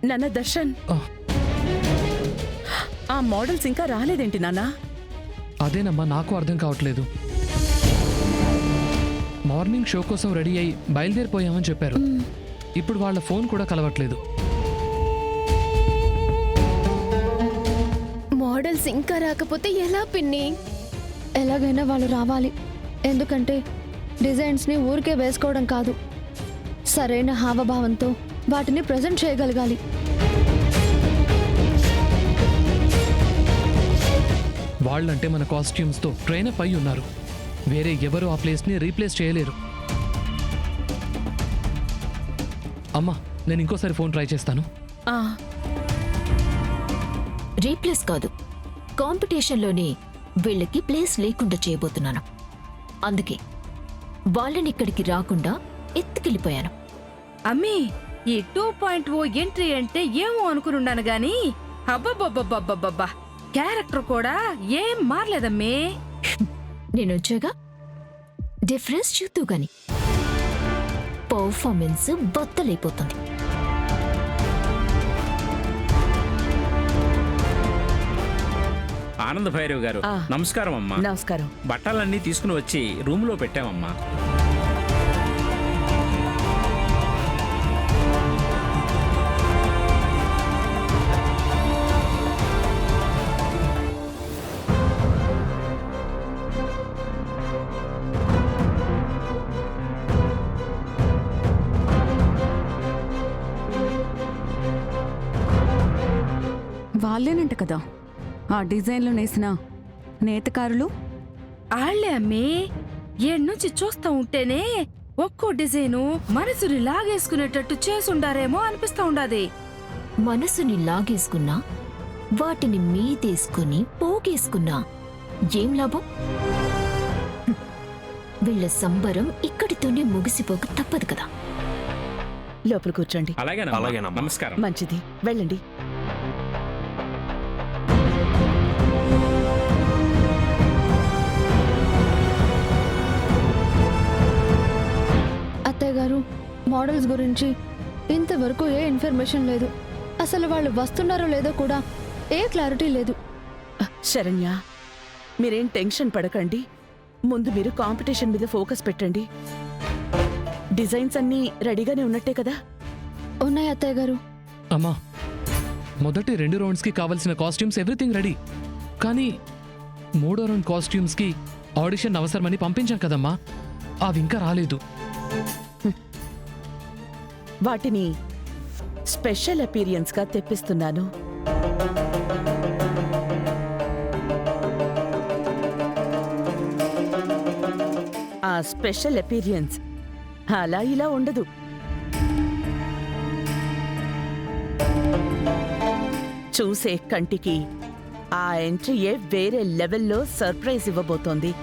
నాన్న దర్శన్, ఆ మోడల్స్ ఇంకా రాలేదేంటి నాన్న? అదేనమ్మా నాకు అర్థం కావట్లేదు. మార్నింగ్ షో కోసం రెడీ అయి బయలుదేరిపోయామని చెప్పారు. ఇప్పుడు వాళ్ళ ఫోన్ కూడా కలవట్లేదు. మోడల్స్ ఇంకా రాకపోతే ఎలా పిన్ని? ఎలాగైనా వాళ్ళు రావాలి. ఎందుకంటే డిజైన్స్ని ఊరికే వేసుకోవడం కాదు, సరైన హావభావంతో వాటిని ప్రజెంట్ చేయగలగాలి. వాళ్ళంటే మన కాస్ట్యూమ్స్తో ట్రైన్ అప్ అయి ఉన్నారు. వేరే ఎవరు ఆ ప్లేస్ని రీప్లేస్ చేయలేరు. అమ్మా, నేను ఇంకోసారి ఫోన్ ట్రై చేస్తాను. రీప్లేస్ కాదు, కాంపిటీషన్లోనే వీళ్ళకి ప్లేస్ లేకుండా చేయబోతున్నాను. అందుకే వాళ్ళని ఇక్కడికి రాకుండా ఎత్తుకెళ్ళిపోయాను. అమ్మీ, ఈ 2.0 ఎంట్రీ అంటే ఏమో అనుకున్నాను గాని అబ్బబ్బబ్బబ్బబ్బబ్బా, క్యారెక్టర్ కూడా ఏం మారలేదమ్మే. నేనొచ్చాగా, డిఫరెన్స్ చూస్తూ గాని పర్ఫార్మెన్స్ బద్దలైపోతుంది. ఆనంద భైరవ్ గారు నమస్కారం అమ్మా. నమస్కారం. బట్టలన్నీ తీసుకుని వచ్చి రూమ్ లో పెట్టామమ్మా. వాళ్ళేనంట కదా ఆ డిజైన్లో నేసిన నేతకారులు. ఆళ్లే అమ్మే. ఏడ్నుంచి చూస్తా ఉంటేనే ఒక్కో డిజైను మనసుని లాగేసుకునేటట్టు చేసుండారేమో అనిపిస్తా ఉండాది. మనసుని లాగేసుకున్నా, వాటిని మీదేసుకుని పోగేసుకున్నా ఏం లాభం? వీళ్ళ సంబరం ఇక్కడితోనే ముగిసిపోక తప్పదు కదా. లోపల కూర్చోండి. అలాగేనా? నమస్కారం. మంచిది, వెళ్ళండి. అత్తయ్య గారు, మోడల్స్ గురించి ఇంతవరకు ఏ ఇన్ఫర్మేషన్ లేదు. అసలు వాళ్ళు వస్తున్నారో లేదో కూడా ఏ క్లారిటీ లేదు. శరణ్య, మీరేం టెన్షన్ పడకండి. ముందు మీరు కాంపిటీషన్ మీద ఫోకస్ పెట్టండి. డిజైన్స్ అన్నీ రెడీగానే ఉన్నట్టే కదా? ఉన్నాయి అత్తయ్య గారు. అమ్మా, మొదటి 2 రౌండ్స్కి కావలసిన కాస్ట్యూమ్స్ ఎవ్రీథింగ్ రెడీ. కానీ 3వ రౌండ్ కాస్ట్యూమ్స్కి ఆడిషన్ అవసరమని పంపించాం కదమ్మా, అవి ఇంకా రాలేదు. వాటిని స్పెషల్ అపీరియన్స్గా తెప్పిస్తున్నాను. ఆ స్పెషల్ అపీరియన్స్ అలా ఇలా ఉండదు. చూసే కంటికి ఆ ఎంట్రీయే వేరే లెవెల్లో సర్ప్రైజ్ ఇవ్వబోతోంది.